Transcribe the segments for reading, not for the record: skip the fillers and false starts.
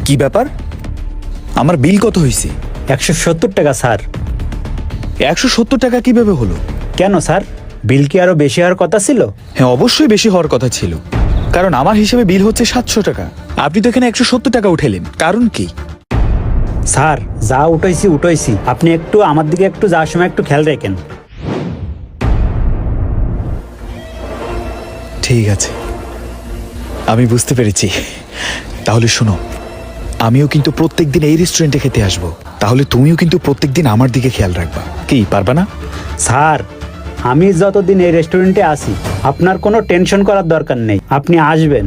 কি ব্যাপার? আমার বিল কত হয়েছে? 170 টাকা স্যার। 170 টাকা কিভাবে হলো? কেন স্যার, বিল কি আরো বেশি হওয়ার কথা ছিল? হ্যাঁ, অবশ্যই বেশি হওয়ার কথা ছিল, কারণ আমার হিসেবে বিল হচ্ছে 700 টাকা। আপনি তো এখানে 170 টাকা উঠেলেন, কারণ কি? স্যার, যা উঠাইছি, আপনি একটু আমার দিকে একটু যাওয়ার সময় একটু খেয়াল রাখেন। ঠিক আছে, আমি বুঝতে পেরেছি। তাহলে শোনো, আমিও কিন্তু প্রত্যেকদিন এই রেস্টুরেন্টে খেতে আসবো, তাহলে তুমিও কিন্তু প্রত্যেকদিন আমার দিকে খেয়াল রাখবা। কি, পারবা না? স্যার, আমি যতদিন এই রেস্টুরেন্টে আসি আপনার কোনো টেনশন করার দরকার নেই, আপনি আসবেন।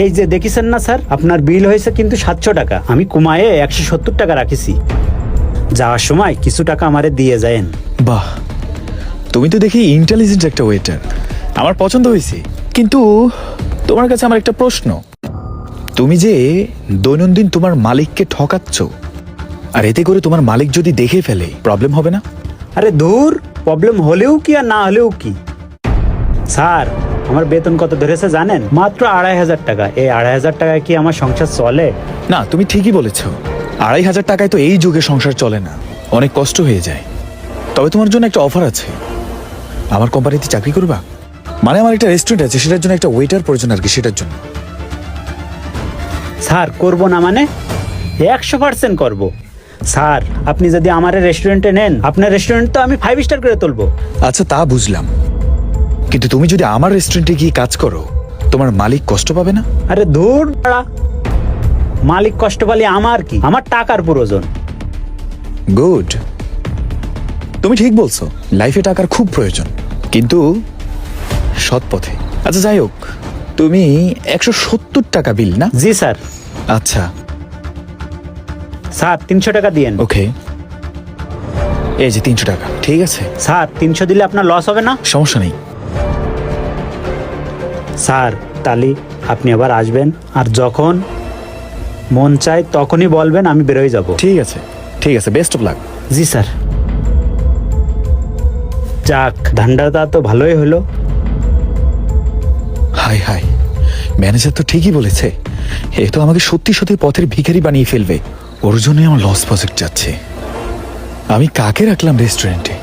এই যে দেখিছেন না স্যার, আপনার বিল হয়েছে কিন্তু 700 টাকা, আমি কমায়ে 170 টাকা রাখিছি। যাওয়ার সময় কিছু টাকা আমারে দিয়ে যায়েন। বাহ, তুমি তো দেখি ইন্টেলিজেন্ট একটা ওয়েটার, আমার পছন্দ হয়েছে। কিন্তু তোমার কাছে আমার একটা প্রশ্ন, তুমি যে দৈনন্দিন তোমার মালিককে ঠকাচ্ছ, আর এতে করে তোমার মালিক যদি দেখে ফেলে প্রবলেম হবে না? আরে দূর, প্রবলেম হলেও কি আর না হলেও কি। স্যার, আমার বেতন কত ধরেছে জানেন? মাত্র 2500 টাকা। এই 2500 টাকায় কি আমার সংসার চলে? না, তুমি ঠিকই বলেছ, 2500 টাকায় তো এই যুগে সংসার চলে না, অনেক কষ্ট হয়ে যায়। তবে তোমার জন্য একটা অফার আছে, আমার কোম্পানিতে চাকরি করবা? মানে আমার একটা রেস্টুরেন্ট আছে, সেটার জন্য একটা ওয়েটার প্রয়োজন আর কি, সেটার জন্য। স্যার, করব না মানে? 100% করব। স্যার, আপনি যদি আমার রেস্টুরেন্টে নেন, আপনার রেস্টুরেন্ট তো আমি 5 স্টার করে তুলবো। আচ্ছা, তা বুঝলাম, কিন্তু তুমি যদি আমার রেস্টুরেন্টে গিয়ে কাজ করো, তোমার মালিক কষ্ট পাবে না? আরে ধুর বাড়া, মালিক কষ্ট পালি আমার কি, আমার টাকার প্রয়োজন। গুড, তুমি ঠিক বলছো, লাইফে টাকার খুব প্রয়োজন, কিন্তু সৎ পথে। আচ্ছা, যাই হোক, তুমি 170 টাকা বিল না? জি স্যার। আচ্ছা, স্যার 300 টাকা দিয়েন। ওকে, এই যে 300 টাকা, ঠিক আছে। স্যার, 300 দিলে আপনার লস হবে না? সমস্যা নেই। স্যার, তালি আপনি আবার আসবেন, আর যখন মন চায় তখনই বলবেন, আমি বেরোয় যাব। ঠিক আছে, ঠিক আছে, best of luck. G sir. যাক, ধান্দাটা তো ভালোই হলো। হাই হাই, ম্যানেজার তো ঠিকই বলেছে, এ তো আমাকে সত্যি সত্যি পথের ভিখারি বানিয়ে ফেলবে। ওর জন্যই আমার লস প্রজেক্ট যাচ্ছে। আমি কাকে রাখলাম রেস্টুরেন্টে?